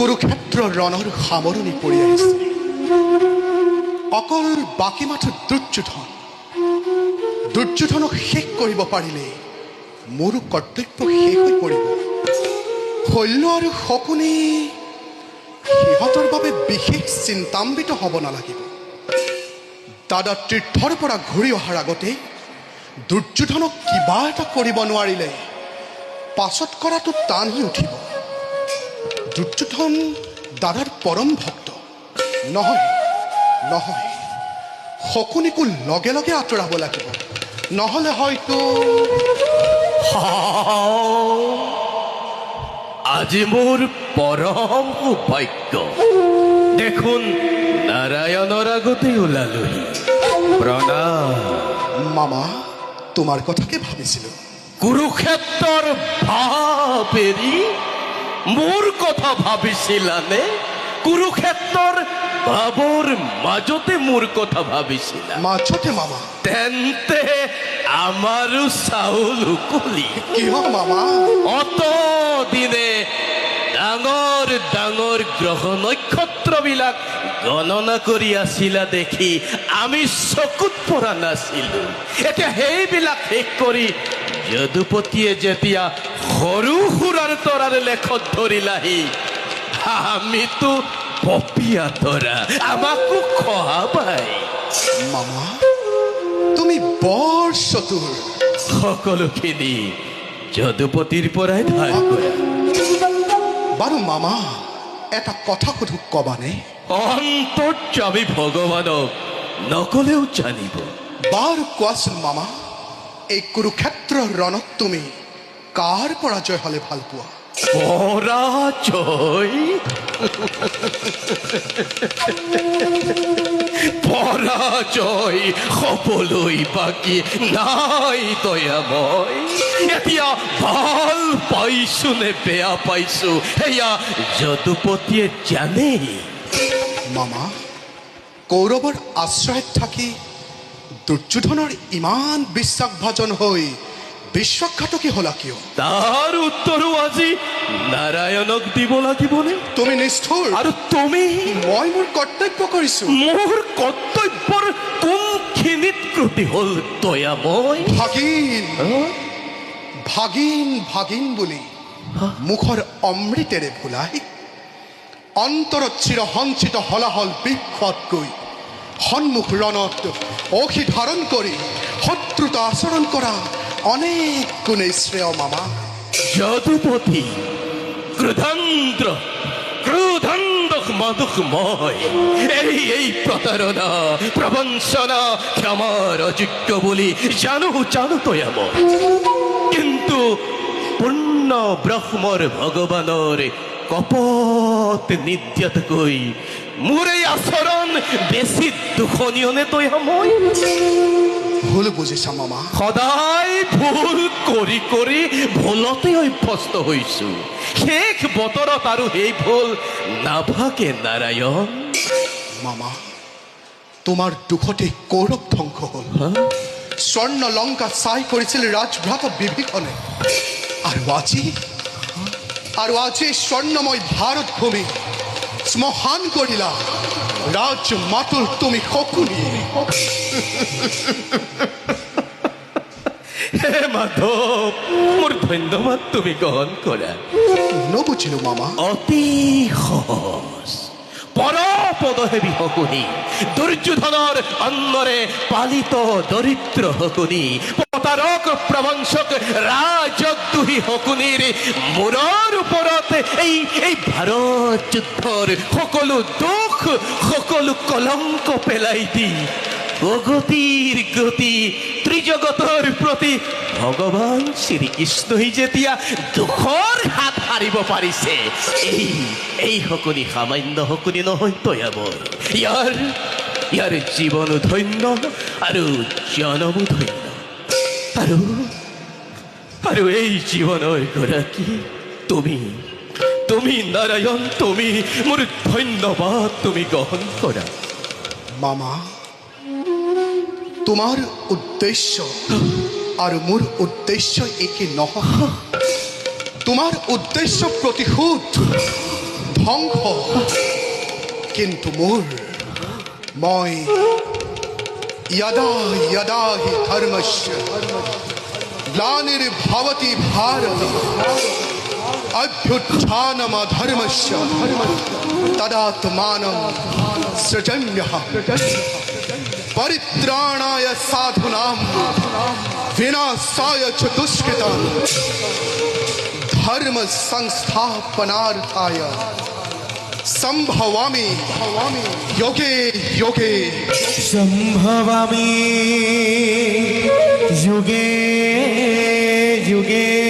কুৰুক্ষেত্ৰ ৰণৰ সামৰণি পৰি আহিছে। অকল বাকী মাথো দুৰ্যোধনক শেষ কৰিব পাৰিলে মোৰো কৰ্তব্য শেষ হৈ পৰিব। শল্য আৰু শকুনি সিহঁতৰ বাবে বিশেষ চিন্তান্বিত হ'ব নালাগিব। দাদা তীৰ্থৰ পৰা ঘূৰি অহাৰ আগতে দুৰ্যোধনক কিবা এটা কৰিব নোৱাৰিলে পাছত কৰাটো টান হৈ উঠিব। দুৰ্যোধন দাদাৰ পৰম ভক্ত। নহয় নহয়, শকুনিকো লগে লগে আঁতৰাব লাগিব, নহ'লে হয়তো আজি মোৰ পৰম সৌভাগ্য। দেখোন নাৰায়ণৰ আগতে ওলালোহি। প্ৰণাম। মামা, তোমাৰ কথাকে ভাবিছিলো। কুৰুক্ষেত্ৰৰ ভাৱ এৰি মোৰ কথা ভাবিছিলানে? কুৰুক্ষেত্ৰৰ ভাৱৰ মাজতে মোৰ কথা ভাবিছিলা? মাজতে মামা? তেন্তে আমাৰো চাউল উকলি। কিয় মামা? অত দিনে ডাঙৰ ডাঙৰ গ্ৰহ নক্ষত্ৰবিলাক গণনা কৰি আছিলা দেখি আমি চকুত পৰা নাছিলো। এতিয়া সেইবিলাক শেষ কৰি যদুপতিয়ে যেতিয়া সৰু সুৰাৰ তৰাৰ লেখত ধৰিলাহি, আমিতো পপিয়া তৰা, আমাকো খহাবাই। মামা, তুমি বৰ চতুৰ। সকলোখিনি যদুপতিৰ পৰাই ধাৰ কৰা। বাৰু মামা, এটা কথা সুধো, কবানে? অন্তৰ্যামী ভগৱানক নকলেও জানিব। বাৰু কোৱাচোন মামা, এই কুৰুক্ষেত্ৰ ৰণত তুমি কাৰ পৰাজয় হলে ভাল পোৱা? পৰাজয়? পৰাজয় হবলৈ বাকী নাই দয়াময়। এতিয়া ভাল পাইছো নে বেয়া পাইছো সেয়া যদুপতিয়ে জানে। মামা, কৌৰৱৰ আশ্ৰয়ত থাকি দুৰ্যোধনৰ ইমান বিশ্বাসভাজন হৈ বিশ্বাসঘাতকী হলা কিয়? তাৰ উত্তৰো আজি নাৰায়ণক দিব লাগিবনে? তুমি নিষ্ঠুৰ। আৰু তুমি? মই মোৰ কৰ্তব্য কৰিছো। মোৰ কৰ্তব্যৰ কোনখিনিত ত্ৰুটি হ'ল দয়াময়? ভাগিন ভাগিন ভাগিন বুলি মুখৰ অমৃতেৰে ভুলাই অন্তৰত চিৰ সঞ্চিত হলাহল বিষতকৈ সন্মুখ ৰণত অসি ধাৰণ কৰি শত্ৰুতা আচৰণ কৰা অনেক গুণে শ্ৰেয় মামা। যদুপতি ক্ৰোধান্দ্ৰ মধুকময় এই প্ৰতাৰণা প্ৰবঞ্চনা ক্ষমাৰ অযোগ্য বুলি জানো দয়াময়। কিন্তু পূৰ্ণ ব্ৰহ্মৰ ভগৱানৰ কপট নিদ্যতকৈ মোৰ এই আচৰণ বেছি দুখনীয় নে দয়াময়? ভুল বুজিছা মামা। সদায় ভুল কৰি কৰি ভুলতে অভ্যস্ত হৈছো। শেষ বতৰত আৰু সেই ভুল নাভাগে নাৰায়ণ। মামা, তোমাৰ দুখতে কৌৰৱ ধ্বংস হল। স্বৰ্ণ লংকা চাই কৰিছিল ৰাজভ্ৰাতা বিভীষণে। আৰু আজি স্বৰ্ণময় ভাৰত ভূমি শ্মশান কৰিলা ৰাজ মাতুল তুমি শকুনি। হে মাধৱ, মোৰ ধন্যবাদ তুমি গ্ৰহণ কৰা। নবুজিলো মামা। অতি সহজ। পৰপদহেবি শকুনি, দুৰ্যোধনৰ অন্নৰে পালিত দৰিদ্ৰ শকুনি, প্ৰতাৰক প্ৰবঞ্চক ৰাজদ্ৰোহী শকুনিৰ মূৰৰ ওপৰত এই ভাৰত যুদ্ধৰ সকলো দুখ সকলো কলংক পেলাই দি প্ৰগতিৰ গতি ত্ৰিজগতৰ প্ৰতি ভগৱান শ্ৰীকৃষ্ণই যেতিয়া দুখৰ হাত সাৰিব পাৰিছে, এই শকুনি সামান্য শকুনি নহয় দয়াময়। ইয়াৰ জীৱনো ধন্য আৰু জনমো ধন্য। আৰু এই জীৱনৰ গৰাকী তুমি নাৰায়ণ, তুমি মোৰ ধন্যবাদ তুমি গ্ৰহণ কৰা। মামা, তোমাৰ উদ্দেশ্য আৰু মোৰ উদ্দেশ্য একে নহয়। তোমাৰ উদ্দেশ্য প্ৰতিশোধ, ধ্বংস কিন্তু মই यदा यदा हि धर्मस्य ग्लानिर्भवति भारत अभ्युत्थानमधर्मस्य तदात्मानं सृजम्यहम् परित्राणाय साधूनां विनाशाय च दुष्कृतां धर्म संस्थापनार्थाय संभवामि योगे योगे संभवामि युगे युगे